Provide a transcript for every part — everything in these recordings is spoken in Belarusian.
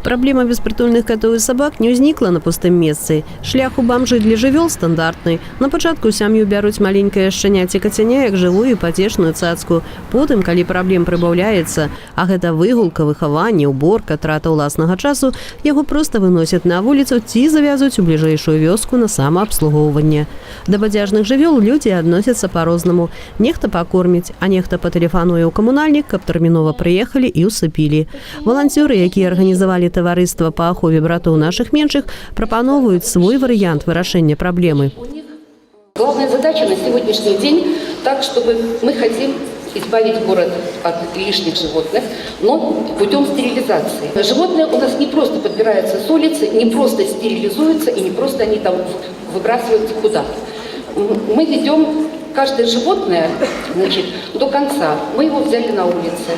Праблема беспрытульных котов и собак не ўзнікла на пустым месцы. Шлях у бамжы для жывёл стандартны. На пачатку сям'ю бяруць маленькае шчаня ці кацяня як жывую і пацешную цацку. Потым, калі праблем прыбаўляецца, а гэта выгулка, выхаванне, уборка, трата ўласнага часу, яго проста выносяць на вуліцу ці завязуць у бліжэйшую вёску на самаабслугоўванне. Да бадзяжных жывёл людзі адносяцца па-рознаму. Нехта пакорміць, а нехта патэлефануе ў камунальнік, каб тэрмінова прыехалі і ўсыпілі. Валанцёры, якія арганізавалі таварыства па ахове братоў нашых меншых, прапановваюць свой варыянт вырашэння праблемы. Главная задача на сегодняшний день так, чтобы мы хотим избавить город от лишних животных, но путем стерилизации. Животные у нас не просто подбираются с улицы, не просто стерилизуются и не просто они там выбрасываются куда-то. Мы ведем каждое животное, значит, до конца. Мы его взяли на улице.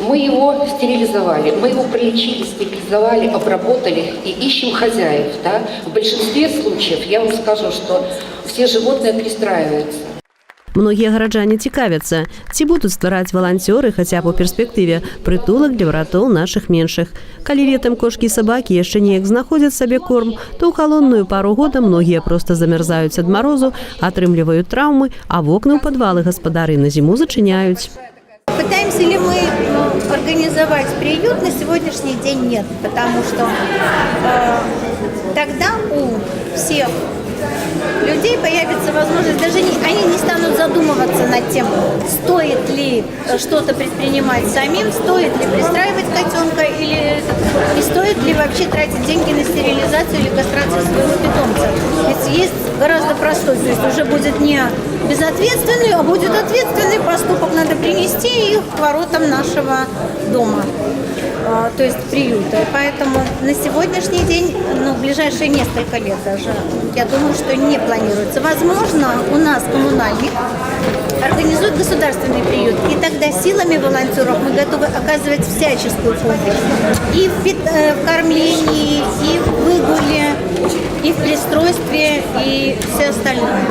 Мы его стерилизовали, мы его пролечили, стерилизовали, обработали и ищем хозяев. Да? В большинстве случаев я вам скажу, что все животные пристраиваются. Многія гараджане цікавяцца, ці будуць ствараць валанцёры хаця б у перспектыве прытулак для братоў нашых меншых. Калі летам кошкі і сабакі яшчэ неяк знаходзяць сабе корм, то ў халодную пару года многія проста замярзаюць ад марозу, атрымліваюць траўмы, а вокны ў падвалы гаспадары на зіму зачыняюць. Пытаемся ли мы организовать приют? На сегодняшний день нет, потому что тогда у всех людей появится возможность, даже они не станут задумываться над тем, стоит ли что-то предпринимать самим, стоит ли пристраивать котенка или не стоит ли вообще тратить деньги на стерилизацию или кастрацию своего питомца. Ведь есть гораздо простой, то есть уже будет не безответственный, а будет ответственный поступок. Надо принести их к воротам нашего дома, то есть приюта. Поэтому на сегодняшний день, в ближайшие несколько лет даже, я думаю, что не планируется. Возможно, у нас коммунальник организует государственный приют, и тогда силами волонтеров мы готовы оказывать всяческую помощь. И в кормлении, и в выгуле, и в пристройстве, и все остальное.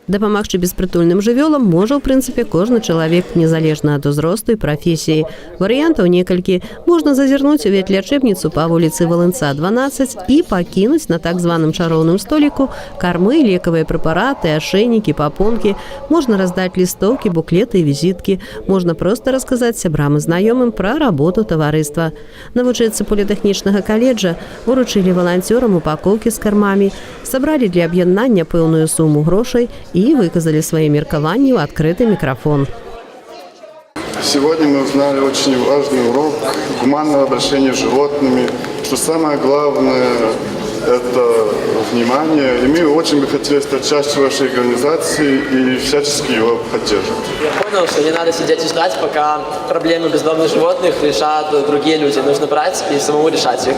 Дапамагчы беспрытульным жывёлам можа, ў прынцыпе, кожны чалавек, незалежна ад узросту і прафесіі. Варыянтаў некалькі. Можна зазірнуць у ветлячэбніцу па вуліцы Валынца, 12 і пакінуць на так званым чароўным століку кармы, лекавыя прэпараты, ашэйнікі, папонкі. Можна раздаць лістоўкі, буклеты і візіткі. Можна проста расказаць сябрам і знаёмым пра работу таварыства. Навучэнцы політэхнічнага каледжа уручылі валанцёрам упакоўкі з кармамі, сабралі для аб'яднання пэўную суму грошай и выказали свои меркаванні в открытый микрофон. Сегодня мы узнали очень важный урок гуманного обращения с животными, что самое главное – это внимание. И мы очень бы хотели стать частью вашей организации и всячески его поддерживать. Я понял, что не надо сидеть и ждать, пока проблемы бездомных животных решат другие люди. Нужно брать и самому решать их.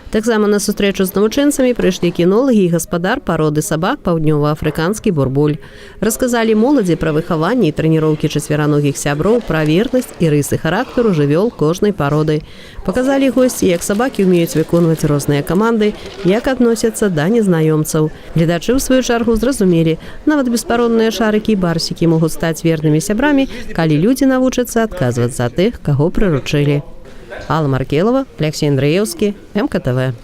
Таксама на сустрэчу з навучэнцамі прыйшлі кінолагі і гаспадар пароды сабак паўднёва-афрыканскі бурбуль. Расказалі моладзі пра выхаванне і трэніроўкі чацвераногіх сяброў, пра вернасць і рысы характару жывёл кожнай пароды. Паказалі госці, як сабакі ўмеюць выконваць розныя каманды, як адносяцца да незнаёмцаў. Гледачы, ў сваю чаргу, зразумелі, нават беспародныя шарыкі і барсікі могуць стаць вернымі сябрамі, калі людзі навучацца адказваць за тых, каго прыручылі. Алла Маркелова, Алексей Андреевский, МКТВ.